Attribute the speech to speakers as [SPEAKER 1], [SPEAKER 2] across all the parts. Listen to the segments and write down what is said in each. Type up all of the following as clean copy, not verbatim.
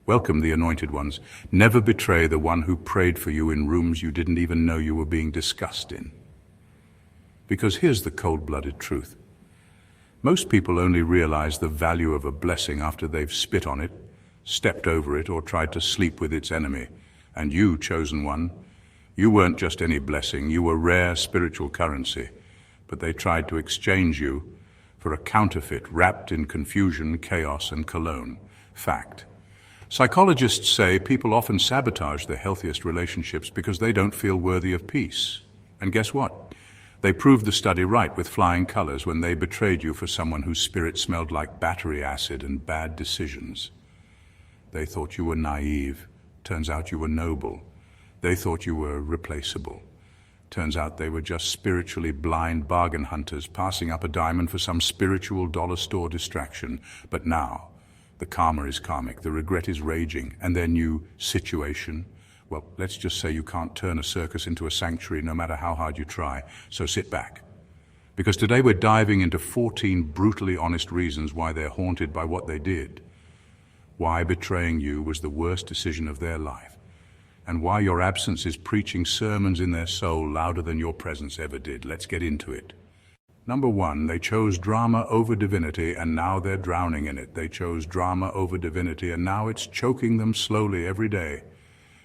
[SPEAKER 1] Welcome the anointed ones. Never betray the one who prayed for you in rooms you didn't even know you were being discussed in. Because here's the cold-blooded truth. Most people only realize the value of a blessing after they've spit on it, stepped over it, or tried to sleep with its enemy. And you, chosen one, you weren't just any blessing, you were rare spiritual currency. But they tried to exchange you for a counterfeit wrapped in confusion, chaos, and cologne. Fact. Psychologists say people often sabotage their healthiest relationships because they don't feel worthy of peace. And guess what? They proved the study right with flying colors when they betrayed you for someone whose spirit smelled like battery acid and bad decisions. They thought you were naive. Turns out you were noble. They thought you were replaceable. Turns out they were just spiritually blind bargain hunters passing up a diamond for some spiritual dollar store distraction. But now, the karma is karmic, the regret is raging, and their new situation, well, let's just say you can't turn a circus into a sanctuary no matter how hard you try, so sit back. Because today we're diving into 14 brutally honest reasons why they're haunted by what they did, why betraying you was the worst decision of their life, and why your absence is preaching sermons in their soul louder than your presence ever did. Let's get into it. Number one, they chose drama over divinity, and now they're drowning in it. They chose drama over divinity, and now it's choking them slowly every day.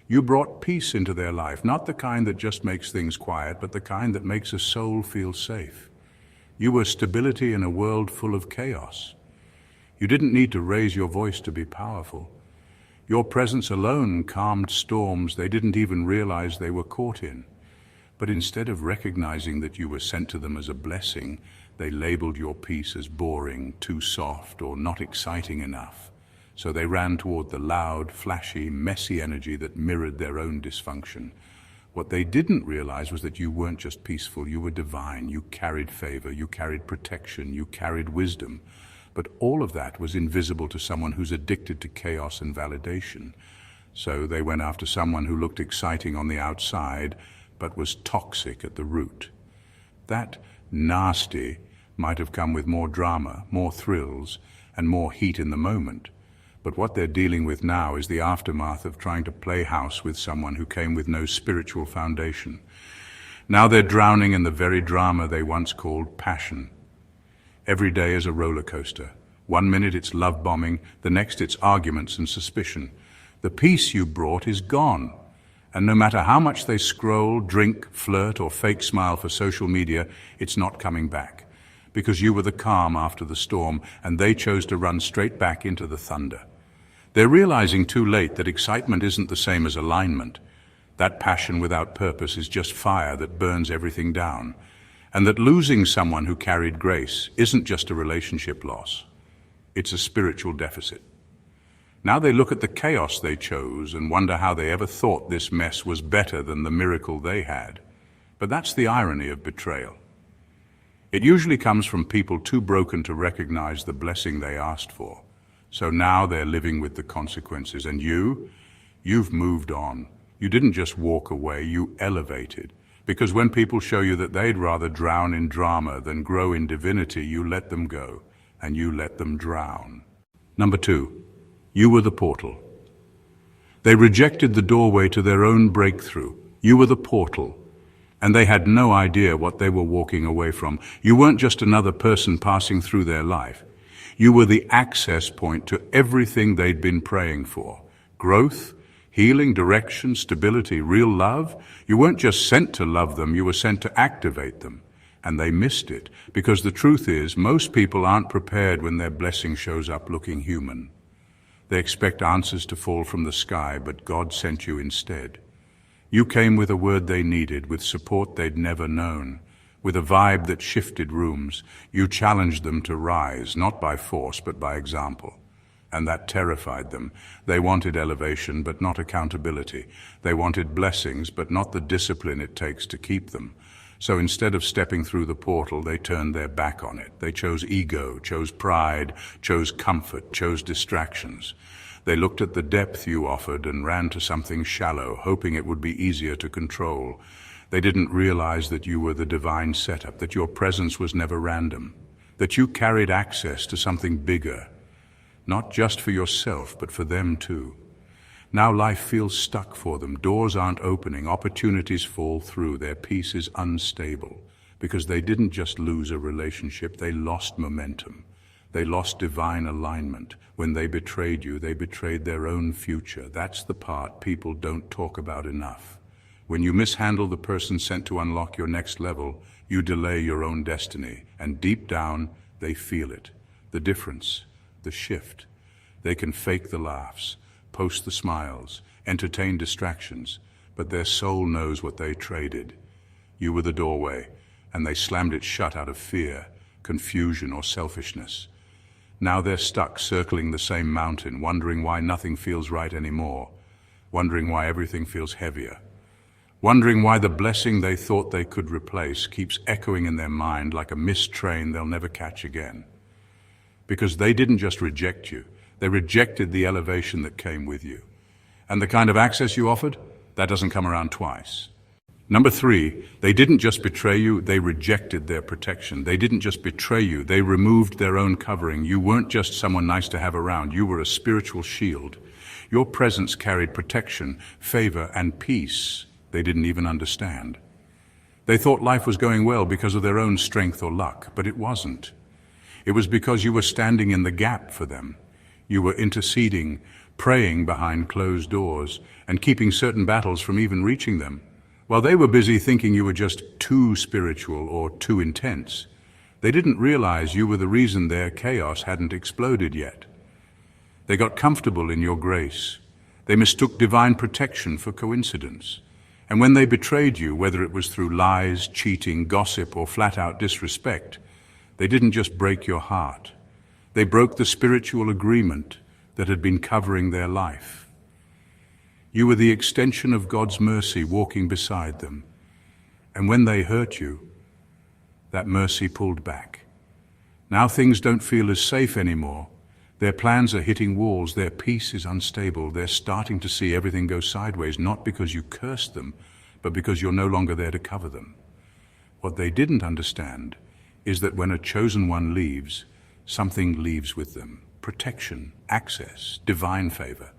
[SPEAKER 1] You brought peace into their life, not the kind that just makes things quiet, but the kind that makes a soul feel safe. You were stability in a world full of chaos. You didn't need to raise your voice to be powerful. Your presence alone calmed storms they didn't even realize they were caught in. But instead of recognizing that you were sent to them as a blessing, they labeled your peace as boring, too soft, or not exciting enough. So they ran toward the loud, flashy, messy energy that mirrored their own dysfunction. What they didn't realize was that you weren't just peaceful, you were divine. You carried favor, you carried protection, you carried wisdom. But all of that was invisible to someone who's addicted to chaos and validation. So they went after someone who looked exciting on the outside, but was toxic at the root. That nasty might have come with more drama, more thrills, and more heat in the moment. But what they're dealing with now is the aftermath of trying to play house with someone who came with no spiritual foundation. Now they're drowning in the very drama they once called passion. Every day is a roller coaster. 1 minute it's love bombing, the next it's arguments and suspicion. The peace you brought is gone. And no matter how much they scroll, drink, flirt, or fake smile for social media, it's not coming back. Because you were the calm after the storm, and they chose to run straight back into the thunder. They're realizing too late that excitement isn't the same as alignment. That passion without purpose is just fire that burns everything down. And that losing someone who carried grace isn't just a relationship loss. It's a spiritual deficit. Now they look at the chaos they chose and wonder how they ever thought this mess was better than the miracle they had. But that's the irony of betrayal. It usually comes from people too broken to recognize the blessing they asked for. So now they're living with the consequences. And you've moved on. You didn't just walk away, you elevated. Because when people show you that they'd rather drown in drama than grow in divinity, you let them go, and you let them drown. Number two, you were the portal. They rejected the doorway to their own breakthrough. You were the portal, and they had no idea what they were walking away from. You weren't just another person passing through their life. You were the access point to everything they'd been praying for. Growth, healing, direction, stability, real love. You weren't just sent to love them, you were sent to activate them. And they missed it, because the truth is, most people aren't prepared when their blessing shows up looking human. They expect answers to fall from the sky, but God sent you instead. You came with a word they needed, with support they'd never known, with a vibe that shifted rooms. You challenged them to rise, not by force, but by example. And that terrified them. They wanted elevation, but not accountability. They wanted blessings, but not the discipline it takes to keep them. So instead of stepping through the portal, they turned their back on it. They chose ego, chose pride, chose comfort, chose distractions. They looked at the depth you offered and ran to something shallow, hoping it would be easier to control. They didn't realize that you were the divine setup, that your presence was never random, that you carried access to something bigger, not just for yourself, but for them too. Now life feels stuck for them. Doors aren't opening, opportunities fall through, their peace is unstable. Because they didn't just lose a relationship, they lost momentum. They lost divine alignment. When they betrayed you, they betrayed their own future. That's the part people don't talk about enough. When you mishandle the person sent to unlock your next level, you delay your own destiny. And deep down, they feel it. The difference, the shift. They can fake the laughs, post the smiles, entertain distractions, but their soul knows what they traded. You were the doorway, and they slammed it shut out of fear, confusion, or selfishness. Now they're stuck circling the same mountain, wondering why nothing feels right anymore, wondering why everything feels heavier, wondering why the blessing they thought they could replace keeps echoing in their mind like a missed train they'll never catch again. Because they didn't just reject you, they rejected the elevation that came with you. And the kind of access you offered, that doesn't come around twice. Number 3, they didn't just betray you, they rejected their protection. They didn't just betray you, they removed their own covering. You weren't just someone nice to have around, you were a spiritual shield. Your presence carried protection, favor, and peace they didn't even understand. They thought life was going well because of their own strength or luck, but it wasn't. It was because you were standing in the gap for them. You were interceding, praying behind closed doors, and keeping certain battles from even reaching them. While they were busy thinking you were just too spiritual or too intense, they didn't realize you were the reason their chaos hadn't exploded yet. They got comfortable in your grace. They mistook divine protection for coincidence. And when they betrayed you, whether it was through lies, cheating, gossip, or flat-out disrespect, they didn't just break your heart. They broke the spiritual agreement that had been covering their life. You were the extension of God's mercy walking beside them. And when they hurt you, that mercy pulled back. Now things don't feel as safe anymore. Their plans are hitting walls, their peace is unstable, they're starting to see everything go sideways, not because you cursed them, but because you're no longer there to cover them. What they didn't understand is that when a chosen one leaves, something leaves with them. Protection, access, divine favor.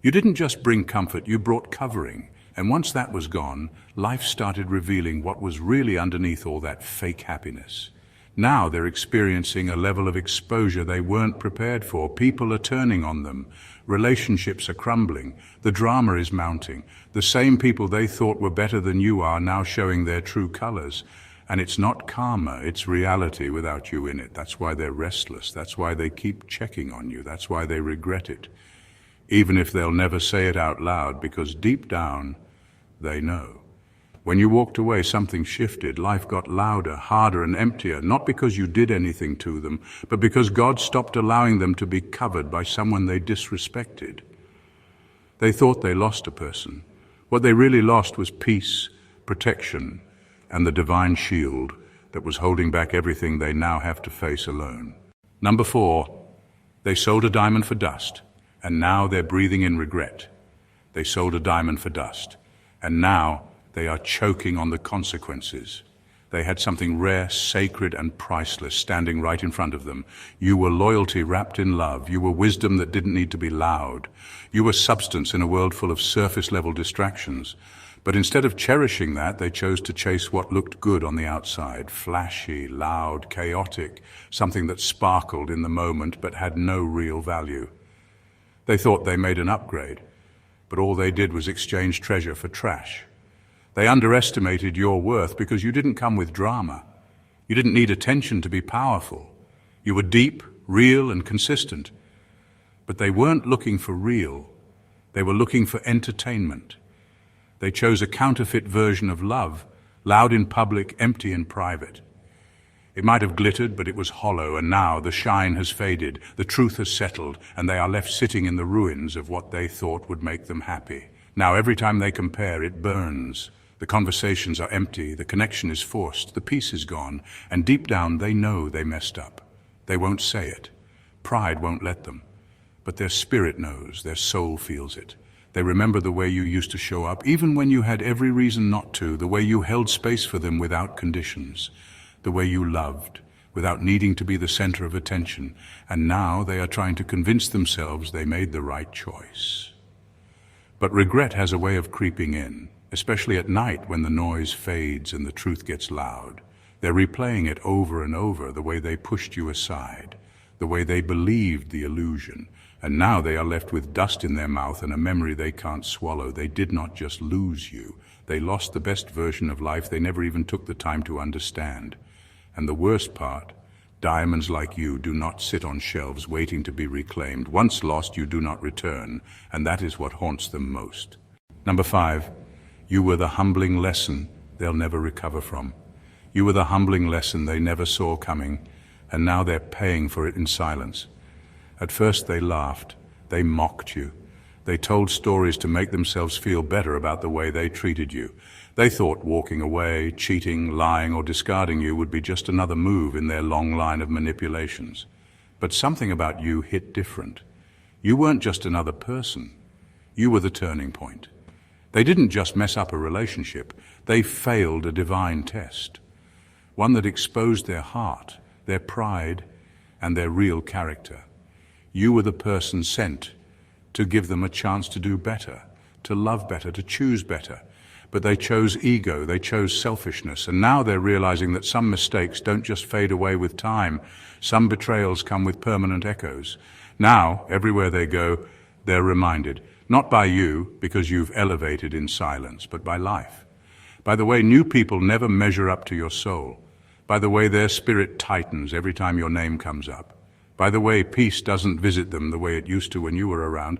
[SPEAKER 1] You didn't just bring comfort, you brought covering. And once that was gone, life started revealing what was really underneath all that fake happiness. Now they're experiencing a level of exposure they weren't prepared for. People are turning on them. Relationships are crumbling. The drama is mounting. The same people they thought were better than you are now showing their true colors. And it's not karma, it's reality without you in it. That's why they're restless. That's why they keep checking on you. That's why they regret it. Even if they'll never say it out loud, because deep down, they know. When you walked away, something shifted. Life got louder, harder, and emptier, not because you did anything to them, but because God stopped allowing them to be covered by someone they disrespected. They thought they lost a person. What they really lost was peace, protection, and the divine shield that was holding back everything they now have to face alone. Number 4, they sold a diamond for dust, and now they're breathing in regret. They sold a diamond for dust, and now they are choking on the consequences. They had something rare, sacred, and priceless standing right in front of them. You were loyalty wrapped in love. You were wisdom that didn't need to be loud. You were substance in a world full of surface-level distractions. But instead of cherishing that, they chose to chase what looked good on the outside, flashy, loud, chaotic, something that sparkled in the moment but had no real value. They thought they made an upgrade, but all they did was exchange treasure for trash. They underestimated your worth because you didn't come with drama. You didn't need attention to be powerful. You were deep, real, and consistent. But they weren't looking for real. They were looking for entertainment. They chose a counterfeit version of love, loud in public, empty in private. It might have glittered, but it was hollow, and now the shine has faded, the truth has settled, and they are left sitting in the ruins of what they thought would make them happy. Now every time they compare, it burns. The conversations are empty, the connection is forced, the peace is gone, and deep down they know they messed up. They won't say it. Pride won't let them. But their spirit knows, their soul feels it. They remember the way you used to show up, even when you had every reason not to, the way you held space for them without conditions, the way you loved, without needing to be the center of attention. And now they are trying to convince themselves they made the right choice. But regret has a way of creeping in, especially at night when the noise fades and the truth gets loud. They're replaying it over and over, the way they pushed you aside, the way they believed the illusion, and now they are left with dust in their mouth and a memory they can't swallow. They did not just lose you. They lost the best version of life they never even took the time to understand. And the worst part, diamonds like you do not sit on shelves waiting to be reclaimed. Once lost, you do not return, and that is what haunts them most. Number 5, you were the humbling lesson they'll never recover from. You were the humbling lesson they never saw coming, and now they're paying for it in silence. At first they laughed, they mocked you. They told stories to make themselves feel better about the way they treated you. They thought walking away, cheating, lying, or discarding you would be just another move in their long line of manipulations. But something about you hit different. You weren't just another person. You were the turning point. They didn't just mess up a relationship. They failed a divine test. One that exposed their heart, their pride, and their real character. You were the person sent to give them a chance to do better, to love better, to choose better. But they chose ego, they chose selfishness, and now they're realizing that some mistakes don't just fade away with time. Some betrayals come with permanent echoes. Now, everywhere they go, they're reminded, not by you, because you've elevated in silence, but by life. By the way new people never measure up to your soul. By the way their spirit tightens every time your name comes up. By the way peace doesn't visit them the way it used to when you were around.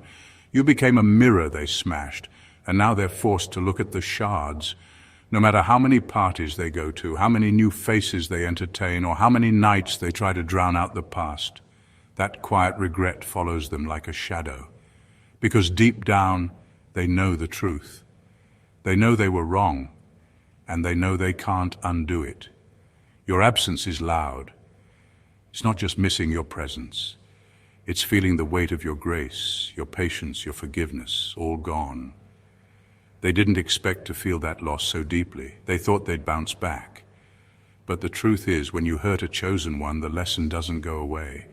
[SPEAKER 1] You became a mirror they smashed, and now they're forced to look at the shards. No matter how many parties they go to, how many new faces they entertain, or how many nights they try to drown out the past, that quiet regret follows them like a shadow. Because deep down, they know the truth. They know they were wrong, and they know they can't undo it. Your absence is loud. It's not just missing your presence. It's feeling the weight of your grace, your patience, your forgiveness, all gone. They didn't expect to feel that loss so deeply. They thought they'd bounce back. But the truth is, when you hurt a chosen one, the lesson doesn't go away.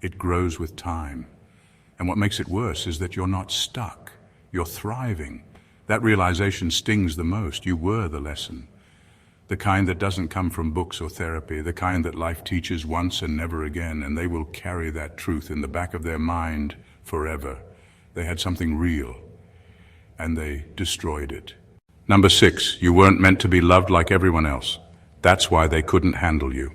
[SPEAKER 1] It grows with time. And what makes it worse is that you're not stuck. You're thriving. That realization stings the most. You were the lesson. The kind that doesn't come from books or therapy, the kind that life teaches once and never again, and they will carry that truth in the back of their mind forever. They had something real, and they destroyed it. Number 6, you weren't meant to be loved like everyone else. That's why they couldn't handle you.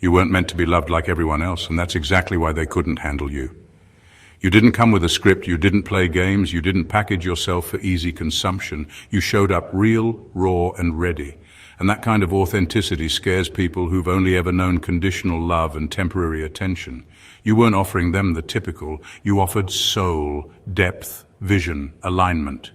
[SPEAKER 1] You weren't meant to be loved like everyone else, and that's exactly why they couldn't handle you. You didn't come with a script, you didn't play games, you didn't package yourself for easy consumption. You showed up real, raw, and ready. And that kind of authenticity scares people who've only ever known conditional love and temporary attention. You weren't offering them the typical. You offered soul, depth, vision, alignment.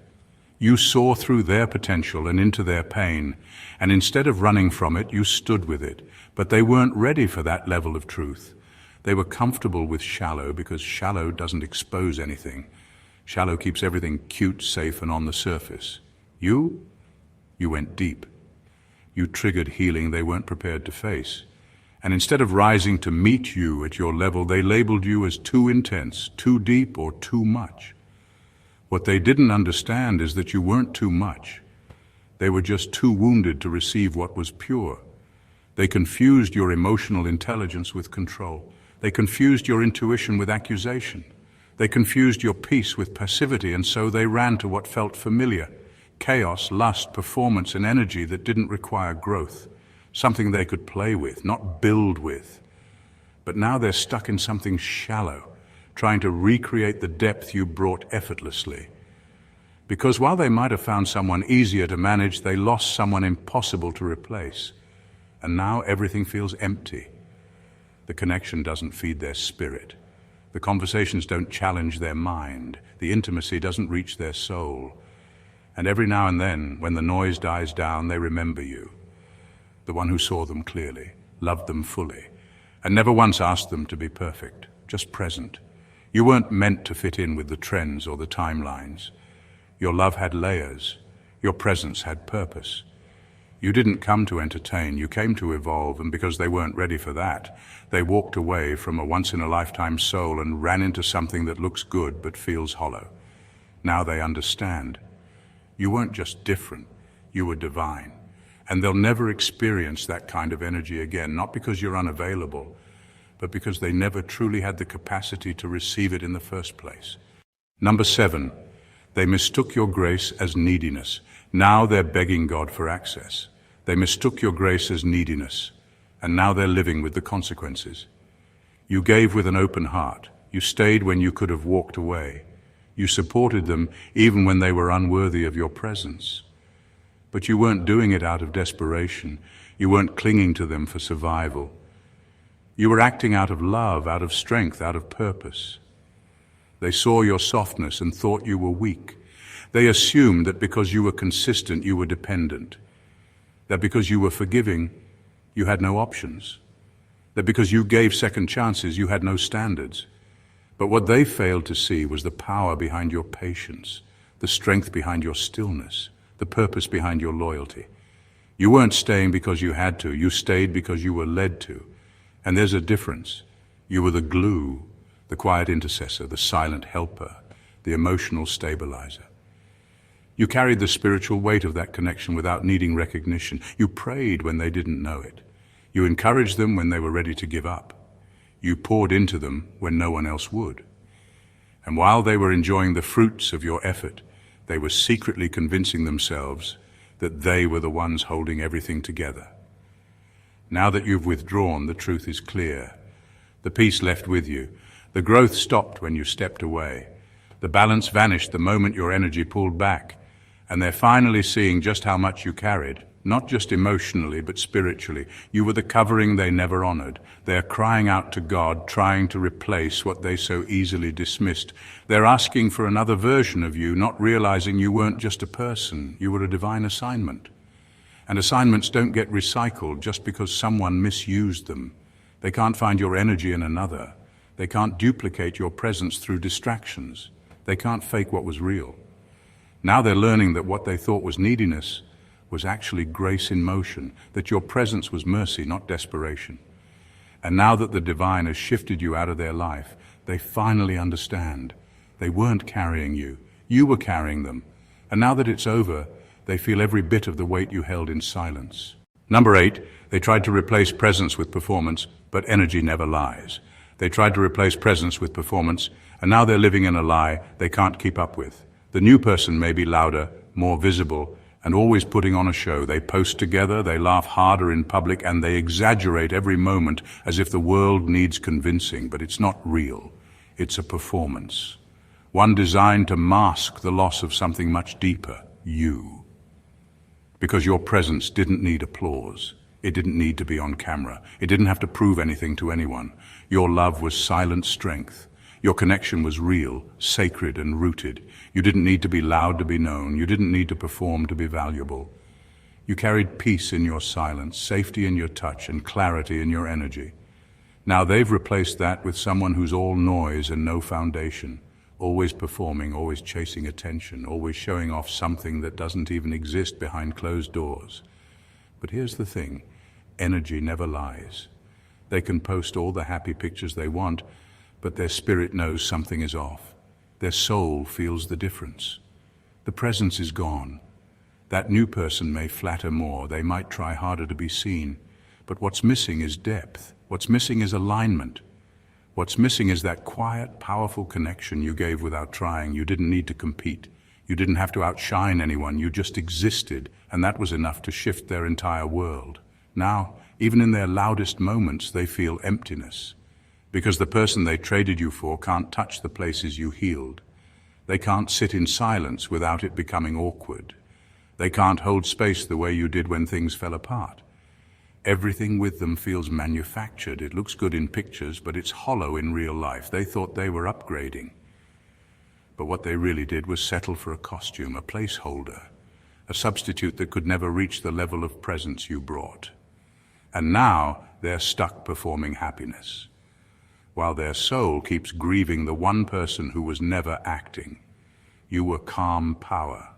[SPEAKER 1] You saw through their potential and into their pain, and instead of running from it, you stood with it. But they weren't ready for that level of truth. They were comfortable with shallow because shallow doesn't expose anything. Shallow keeps everything cute, safe, and on the surface. You went deep. You triggered healing they weren't prepared to face. And instead of rising to meet you at your level, they labeled you as too intense, too deep, or too much. What they didn't understand is that you weren't too much. They were just too wounded to receive what was pure. They confused your emotional intelligence with control. They confused your intuition with accusation. They confused your peace with passivity, and so they ran to what felt familiar. Chaos, lust, performance, and energy that didn't require growth. Something they could play with, not build with. But now they're stuck in something shallow, trying to recreate the depth you brought effortlessly. Because while they might have found someone easier to manage, they lost someone impossible to replace. And now everything feels empty. The connection doesn't feed their spirit. The conversations don't challenge their mind. The intimacy doesn't reach their soul. And every now and then, when the noise dies down, they remember you. The one who saw them clearly, loved them fully, and never once asked them to be perfect, just present. You weren't meant to fit in with the trends or the timelines. Your love had layers. Your presence had purpose. You didn't come to entertain, you came to evolve, and because they weren't ready for that, they walked away from a once-in-a-lifetime soul and ran into something that looks good but feels hollow. Now they understand. You weren't just different, you were divine. And they'll never experience that kind of energy again, not because you're unavailable, but because they never truly had the capacity to receive it in the first place. Number 7, they mistook your grace as neediness. Now they're begging God for access. They mistook your grace as neediness, and now they're living with the consequences. You gave with an open heart. You stayed when you could have walked away. You supported them even when they were unworthy of your presence. But you weren't doing it out of desperation. You weren't clinging to them for survival. You were acting out of love, out of strength, out of purpose. They saw your softness and thought you were weak. They assumed that because you were consistent, you were dependent. That because you were forgiving, you had no options. That because you gave second chances, you had no standards. But what they failed to see was the power behind your patience, the strength behind your stillness, the purpose behind your loyalty. You weren't staying because you had to. You stayed because you were led to. And there's a difference. You were the glue, the quiet intercessor, the silent helper, the emotional stabilizer. You carried the spiritual weight of that connection without needing recognition. You prayed when they didn't know it. You encouraged them when they were ready to give up. You poured into them when no one else would. And while they were enjoying the fruits of your effort, they were secretly convincing themselves that they were the ones holding everything together. Now that you've withdrawn, the truth is clear. The peace left with you. The growth stopped when you stepped away. The balance vanished the moment your energy pulled back. And they're finally seeing just how much you carried, not just emotionally, but spiritually. You were the covering they never honored. They're crying out to God, trying to replace what they so easily dismissed. They're asking for another version of you, not realizing you weren't just a person. You were a divine assignment. And assignments don't get recycled just because someone misused them. They can't find your energy in another. They can't duplicate your presence through distractions. They can't fake what was real. Now they're learning that what they thought was neediness was actually grace in motion, that your presence was mercy, not desperation. And now that the divine has shifted you out of their life, they finally understand. They weren't carrying you. You were carrying them. And now that it's over, they feel every bit of the weight you held in silence. Number 8, they tried to replace presence with performance, but energy never lies. They tried to replace presence with performance, and now they're living in a lie they can't keep up with. The new person may be louder, more visible, and always putting on a show. They post together, they laugh harder in public, and they exaggerate every moment as if the world needs convincing, but it's not real. It's a performance. One designed to mask the loss of something much deeper, you. Because your presence didn't need applause. It didn't need to be on camera. It didn't have to prove anything to anyone. Your love was silent strength. Your connection was real, sacred, and rooted. You didn't need to be loud to be known. You didn't need to perform to be valuable. You carried peace in your silence, safety in your touch, and clarity in your energy. Now they've replaced that with someone who's all noise and no foundation, always performing, always chasing attention, always showing off something that doesn't even exist behind closed doors. But here's the thing, energy never lies. They can post all the happy pictures they want, but their spirit knows something is off. Their soul feels the difference. The presence is gone. That new person may flatter more, they might try harder to be seen, but what's missing is depth. What's missing is alignment. What's missing is that quiet, powerful connection you gave without trying. You didn't need to compete. You didn't have to outshine anyone. You just existed, and that was enough to shift their entire world. Now, even in their loudest moments, they feel emptiness. Because the person they traded you for can't touch the places you healed. They can't sit in silence without it becoming awkward. They can't hold space the way you did when things fell apart. Everything with them feels manufactured. It looks good in pictures, but it's hollow in real life. They thought they were upgrading. But what they really did was settle for a costume, a placeholder, a substitute that could never reach the level of presence you brought. And now they're stuck performing happiness, while their soul keeps grieving the one person who was never acting. You were calm power.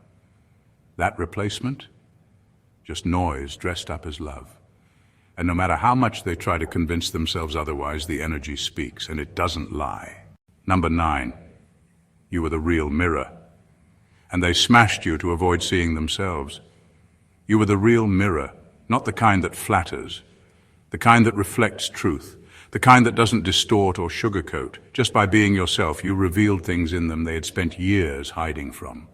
[SPEAKER 1] That replacement? Just noise dressed up as love. And no matter how much they try to convince themselves otherwise, the energy speaks, and it doesn't lie. Number 9, you were the real mirror. and they smashed you to avoid seeing themselves. You were the real mirror, not the kind that flatters, the kind that reflects truth, the kind that doesn't distort or sugarcoat. Just by being yourself, you revealed things in them they had spent years hiding from.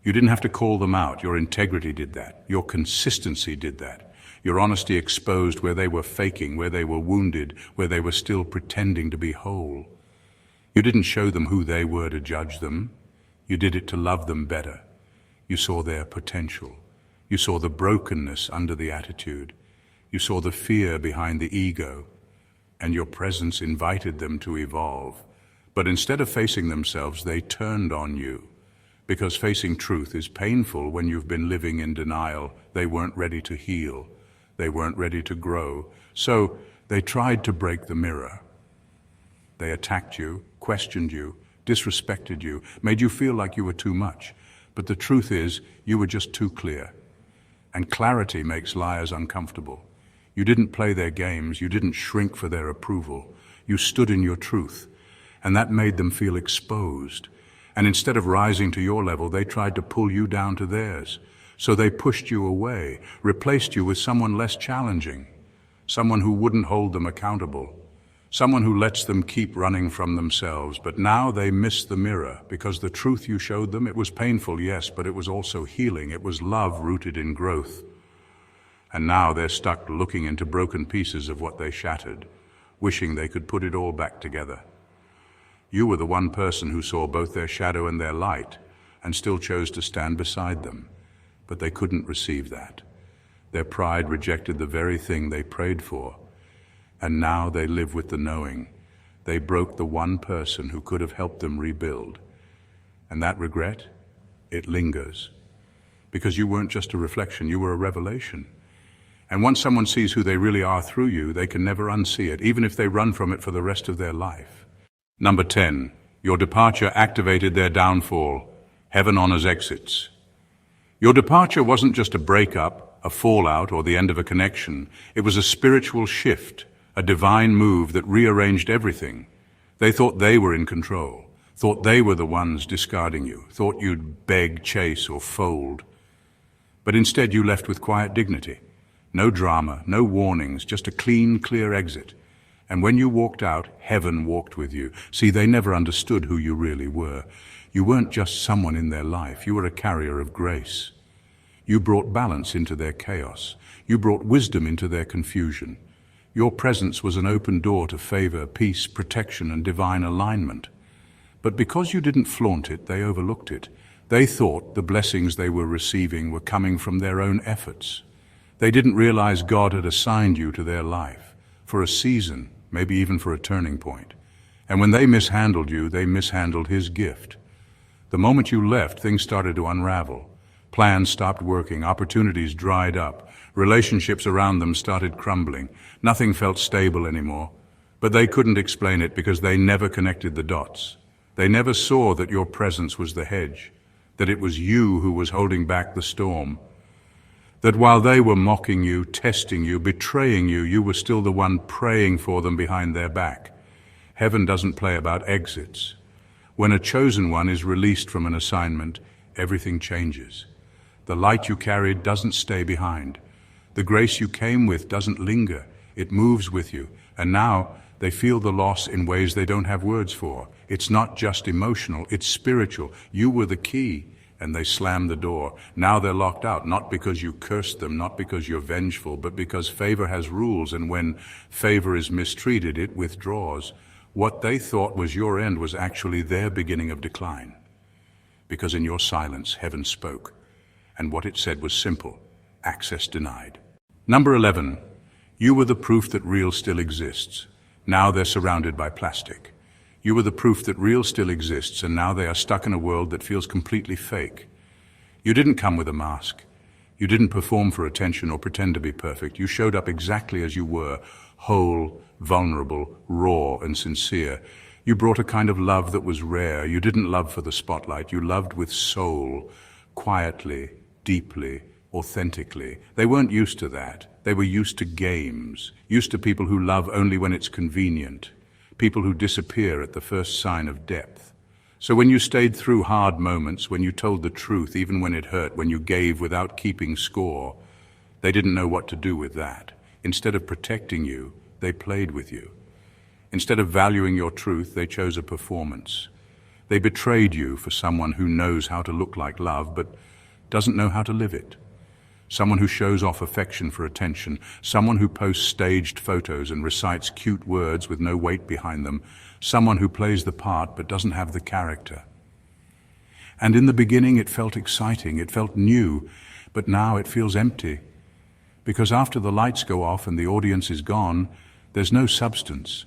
[SPEAKER 1] You didn't have to call them out. Your integrity did that. Your consistency did that. Your honesty exposed where they were faking, where they were wounded, where they were still pretending to be whole. You didn't show them who they were to judge them. You did it to love them better. You saw their potential. You saw the brokenness under the attitude. You saw the fear behind the ego. And your presence invited them to evolve. But instead of facing themselves, they turned on you. Because facing truth is painful when you've been living in denial. They weren't ready to heal. They weren't ready to grow. So they tried to break the mirror. They attacked you, questioned you, disrespected you, made you feel like you were too much. But the truth is, you were just too clear. And clarity makes liars uncomfortable. You didn't play their games. You didn't shrink for their approval. You stood in your truth. And that made them feel exposed. And instead of rising to your level, they tried to pull you down to theirs. So they pushed you away, replaced you with someone less challenging, someone who wouldn't hold them accountable, someone who lets them keep running from themselves. But now they miss the mirror, because the truth you showed them, it was painful, yes, but it was also healing. It was love rooted in growth. And now they're stuck looking into broken pieces of what they shattered, wishing they could put it all back together. You were the one person who saw both their shadow and their light, and still chose to stand beside them. But they couldn't receive that. Their pride rejected the very thing they prayed for. And now they live with the knowing. They broke the one person who could have helped them rebuild. And that regret, it lingers. Because you weren't just a reflection, you were a revelation. And once someone sees who they really are through you, they can never unsee it, even if they run from it for the rest of their life. Number 10, your departure activated their downfall. Heaven honors exits. Your departure wasn't just a breakup, a fallout, or the end of a connection. It was a spiritual shift, a divine move that rearranged everything. They thought they were in control, thought they were the ones discarding you, thought you'd beg, chase, or fold. But instead you left with quiet dignity. No drama, no warnings, just a clean, clear exit. And when you walked out, heaven walked with you. See, they never understood who you really were. You weren't just someone in their life. You were a carrier of grace. You brought balance into their chaos. You brought wisdom into their confusion. Your presence was an open door to favor, peace, protection, and divine alignment. But because you didn't flaunt it, they overlooked it. They thought the blessings they were receiving were coming from their own efforts. They didn't realize God had assigned you to their life, for a season, maybe even for a turning point. And when they mishandled you, they mishandled His gift. The moment you left, things started to unravel. Plans stopped working, opportunities dried up, relationships around them started crumbling. Nothing felt stable anymore. But they couldn't explain it because they never connected the dots. They never saw that your presence was the hedge, that it was you who was holding back the storm. That while they were mocking you, testing you, betraying you, you were still the one praying for them behind their back. Heaven doesn't play about exits. When a chosen one is released from an assignment, everything changes. The light you carried doesn't stay behind. The grace you came with doesn't linger. It moves with you. And now they feel the loss in ways they don't have words for. It's not just emotional, it's spiritual. You were the key. And they slammed the door. Now they're locked out, not because you cursed them, not because you're vengeful, but because favor has rules, and when favor is mistreated, it withdraws. What they thought was your end was actually their beginning of decline. Because in your silence, heaven spoke. And what it said was simple: access denied. Number 11, you were the proof that real still exists. Now they're surrounded by plastic. You were the proof that real still exists, and now they are stuck in a world that feels completely fake. You didn't come with a mask. You didn't perform for attention or pretend to be perfect. You showed up exactly as you were, whole, vulnerable, raw, and sincere. You brought a kind of love that was rare. You didn't love for the spotlight. You loved with soul, quietly, deeply, authentically. They weren't used to that. They were used to games, used to people who love only when it's convenient. People who disappear at the first sign of depth. So when you stayed through hard moments, when you told the truth even when it hurt, when you gave without keeping score, they didn't know what to do with that. Instead of protecting you, they played with you. Instead of valuing your truth, they chose a performance. They betrayed you for someone who knows how to look like love, but doesn't know how to live it. Someone who shows off affection for attention. Someone who posts staged photos and recites cute words with no weight behind them. Someone who plays the part but doesn't have the character. And in the beginning it felt exciting, it felt new, but now it feels empty. Because after the lights go off and the audience is gone, there's no substance.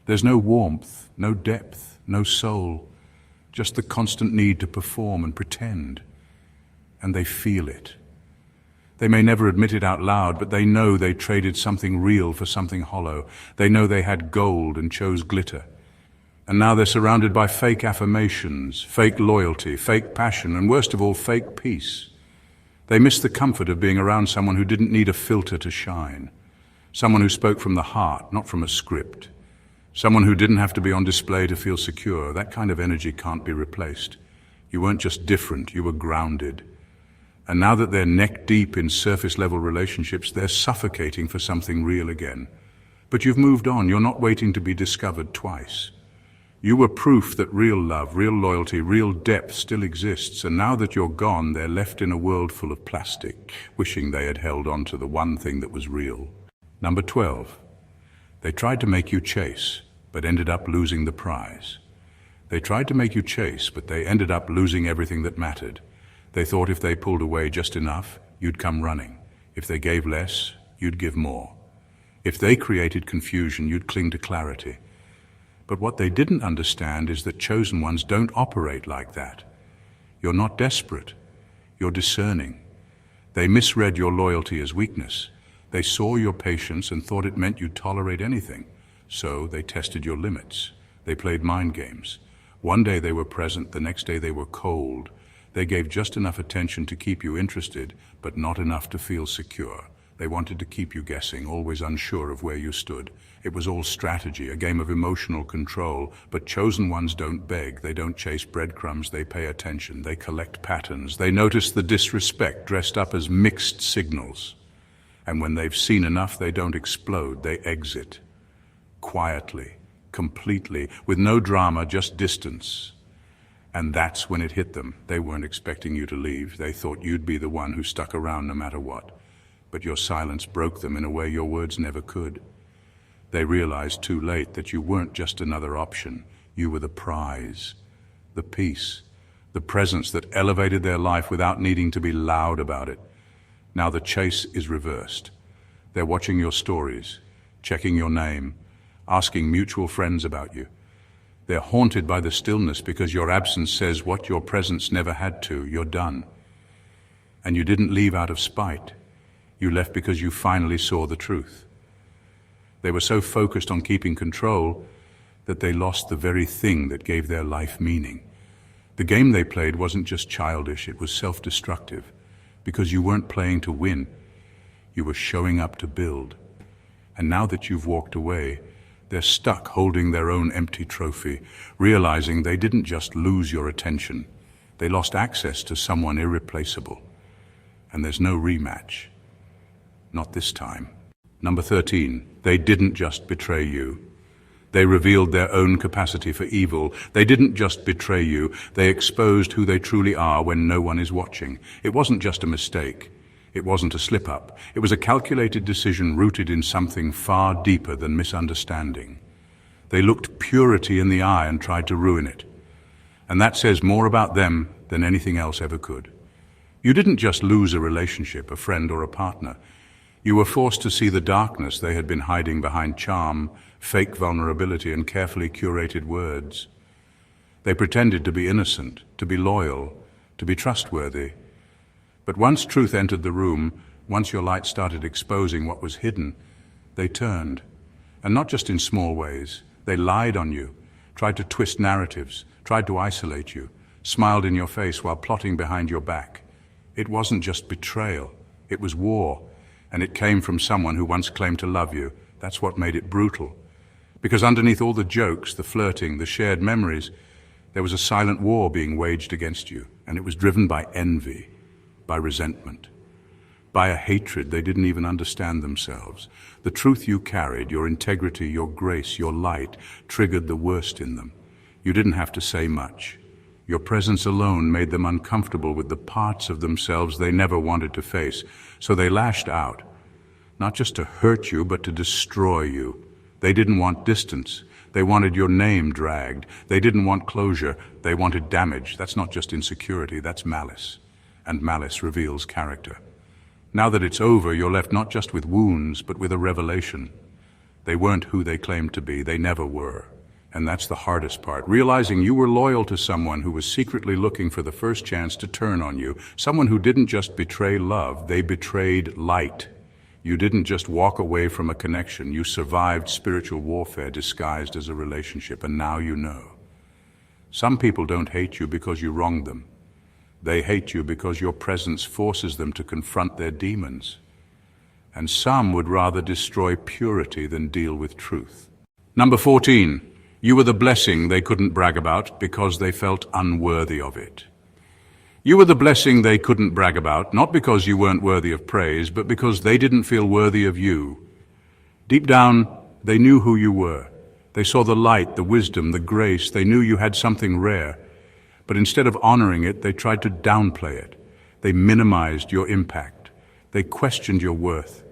[SPEAKER 1] There's no warmth, no depth, no soul. Just the constant need to perform and pretend. And they feel it. They may never admit it out loud, but they know they traded something real for something hollow. They know they had gold and chose glitter. And now they're surrounded by fake affirmations, fake loyalty, fake passion, and worst of all, fake peace. They miss the comfort of being around someone who didn't need a filter to shine. Someone who spoke from the heart, not from a script. Someone who didn't have to be on display to feel secure. That kind of energy can't be replaced. You weren't just different, you were grounded. And now that they're neck deep in surface-level relationships, they're suffocating for something real again. But you've moved on. You're not waiting to be discovered twice. You were proof that real love, real loyalty, real depth still exists, and now that you're gone, they're left in a world full of plastic, wishing they had held on to the one thing that was real. Number 12. They tried to make you chase, but ended up losing the prize. They tried to make you chase, but they ended up losing everything that mattered. They thought if they pulled away just enough, you'd come running. If they gave less, you'd give more. If they created confusion, you'd cling to clarity. But what they didn't understand is that chosen ones don't operate like that. You're not desperate. You're discerning. They misread your loyalty as weakness. They saw your patience and thought it meant you'd tolerate anything. So they tested your limits. They played mind games. One day they were present, the next day they were cold. They gave just enough attention to keep you interested, but not enough to feel secure. They wanted to keep you guessing, always unsure of where you stood. It was all strategy, a game of emotional control, but chosen ones don't beg, they don't chase breadcrumbs, they pay attention, they collect patterns, they notice the disrespect dressed up as mixed signals. And when they've seen enough, they don't explode, they exit. Quietly, completely, with no drama, just distance. And that's when it hit them. They weren't expecting you to leave. They thought you'd be the one who stuck around no matter what. But your silence broke them in a way your words never could. They realized too late that you weren't just another option. You were the prize, the peace, the presence that elevated their life without needing to be loud about it. Now the chase is reversed. They're watching your stories, checking your name, asking mutual friends about you. They're haunted by the stillness because your absence says what your presence never had to. You're done. And you didn't leave out of spite. You left because you finally saw the truth. They were so focused on keeping control that they lost the very thing that gave their life meaning. The game they played wasn't just childish, it was self-destructive. Because you weren't playing to win. You were showing up to build. And now that you've walked away, they're stuck holding their own empty trophy, realizing they didn't just lose your attention. They lost access to someone irreplaceable. And there's no rematch. Not this time. Number 13, they didn't just betray you. They revealed their own capacity for evil. They didn't just betray you. They exposed who they truly are when no one is watching. It wasn't just a mistake. It wasn't a slip-up. It was a calculated decision rooted in something far deeper than misunderstanding. They looked purity in the eye and tried to ruin it. And that says more about them than anything else ever could. You didn't just lose a relationship, a friend or a partner. You were forced to see the darkness they had been hiding behind charm, fake vulnerability, and carefully curated words. They pretended to be innocent, to be loyal, to be trustworthy. But once truth entered the room, once your light started exposing what was hidden, they turned. And not just in small ways. They lied on you, tried to twist narratives, tried to isolate you, smiled in your face while plotting behind your back. It wasn't just betrayal, it was war. And it came from someone who once claimed to love you. That's what made it brutal. Because underneath all the jokes, the flirting, the shared memories, There was a silent war being waged against you, and it was driven by envy, by resentment, by a hatred they didn't even understand themselves. The truth you carried, your integrity, your grace, your light, triggered the worst in them. You didn't have to say much. Your presence alone made them uncomfortable with the parts of themselves they never wanted to face, so they lashed out, not just to hurt you, but to destroy you. They didn't want distance. They wanted your name dragged. They didn't want closure. They wanted damage. That's not just insecurity, that's malice. And malice reveals character. Now that it's over, you're left not just with wounds, but with a revelation. They weren't who they claimed to be. They never were. And that's the hardest part, realizing you were loyal to someone who was secretly looking for the first chance to turn on you, someone who didn't just betray love, they betrayed light. You didn't just walk away from a connection, you survived spiritual warfare disguised as a relationship, and now you know. Some people don't hate you because you wronged them. They hate you because your presence forces them to confront their demons. And some would rather destroy purity than deal with truth. Number 14. You were the blessing they couldn't brag about because they felt unworthy of it. You were the blessing they couldn't brag about, not because you weren't worthy of praise, but because they didn't feel worthy of you. Deep down, they knew who you were. They saw the light, the wisdom, the grace. They knew you had something rare. But instead of honoring it, they tried to downplay it. They minimized your impact. They questioned your worth,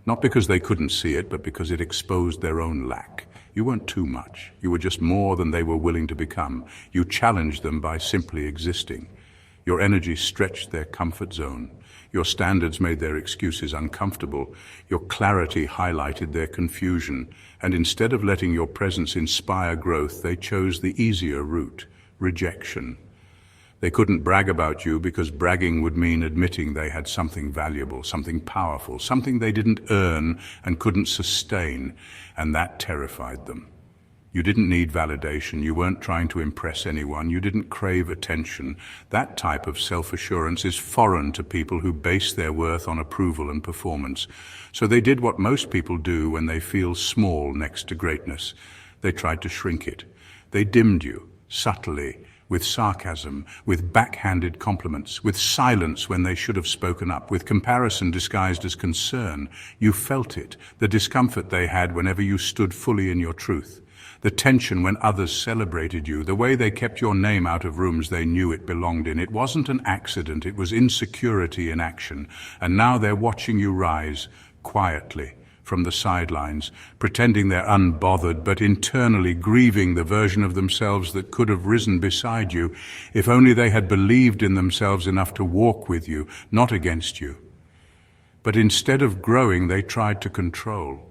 [SPEAKER 1] not because they couldn't see it, but because it exposed their own lack. You weren't too much. You were just more than they were willing to become. You challenged them by simply existing. Your energy stretched their comfort zone. Your standards made their excuses uncomfortable. Your clarity highlighted their confusion. And instead of letting your presence inspire growth, they chose the easier route, rejection. They couldn't brag about you because bragging would mean admitting they had something valuable, something powerful, something they didn't earn and couldn't sustain, and that terrified them. You didn't need validation. You weren't trying to impress anyone. You didn't crave attention. That type of self-assurance is foreign to people who base their worth on approval and performance. So they did what most people do when they feel small next to greatness. They tried to shrink it. They dimmed you, subtly, with sarcasm, with backhanded compliments, with silence when they should have spoken up, with comparison disguised as concern. You felt it, the discomfort they had whenever you stood fully in your truth, the tension when others celebrated you, the way they kept your name out of rooms they knew it belonged in. It wasn't an accident, it was insecurity in action. And now they're watching you rise, quietly, from the sidelines, pretending they're unbothered, but internally grieving the version of themselves that could have risen beside you if only they had believed in themselves enough to walk with you, not against you. But instead of growing, they tried to control.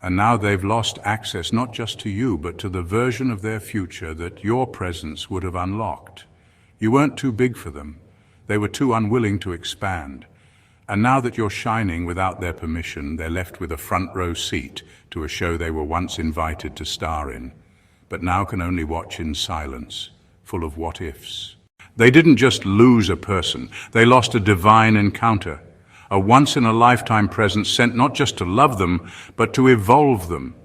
[SPEAKER 1] And now they've lost access not just to you, but to the version of their future that your presence would have unlocked. You weren't too big for them. They were too unwilling to expand. And now that you're shining without their permission, they're left with a front row seat to a show they were once invited to star in, but now can only watch in silence, full of what-ifs. They didn't just lose a person, they lost a divine encounter, a once-in-a-lifetime presence sent not just to love them, but to evolve them.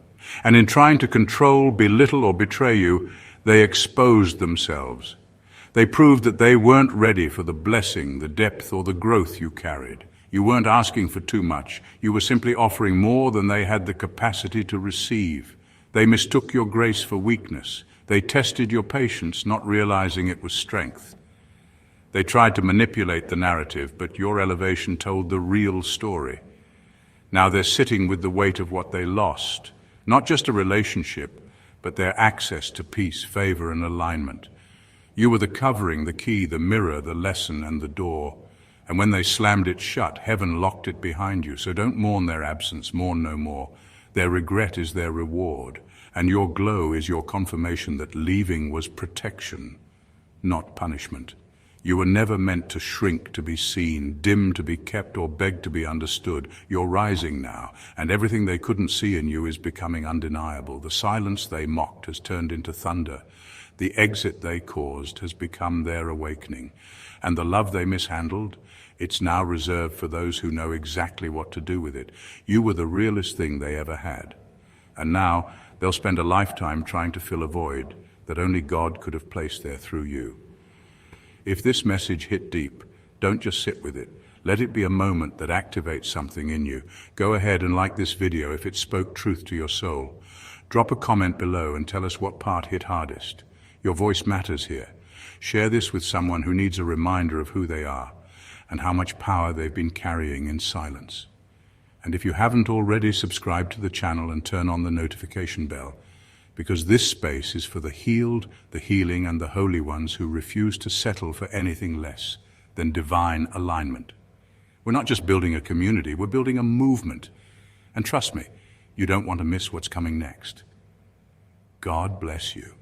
[SPEAKER 1] And in trying to control, belittle, or betray you, they exposed themselves. They proved that they weren't ready for the blessing, the depth, or the growth you carried. You weren't asking for too much. You were simply offering more than they had the capacity to receive. They mistook your grace for weakness. They tested your patience, not realizing it was strength. They tried to manipulate the narrative, but your elevation told the real story. Now they're sitting with the weight of what they lost, not just a relationship, but their access to peace, favor, and alignment. You were the covering, the key, the mirror, the lesson, and the door. And when they slammed it shut, heaven locked it behind you. So don't mourn their absence, mourn no more. Their regret is their reward, and your glow is your confirmation that leaving was protection, not punishment. You were never meant to shrink to be seen, dim to be kept, or beg to be understood. You're rising now, and everything they couldn't see in you is becoming undeniable. The silence they mocked has turned into thunder. The exit they caused has become their awakening. And the love they mishandled, it's now reserved for those who know exactly what to do with it. You were the realest thing they ever had. And now they'll spend a lifetime trying to fill a void, that only God could have placed there through you. If this message hit deep, don't just sit with it. Let it be a moment that activates something in you. Go ahead and like this video if it spoke truth to your soul. Drop a comment below and tell us what part hit hardest. Your voice matters here. Share this with someone who needs a reminder of who they are and how much power they've been carrying in silence. And if you haven't already, subscribe to the channel and turn on the notification bell, because this space is for the healed, the healing, and the holy ones who refuse to settle for anything less than divine alignment. We're not just building a community, we're building a movement. And trust me, you don't want to miss what's coming next. God bless you.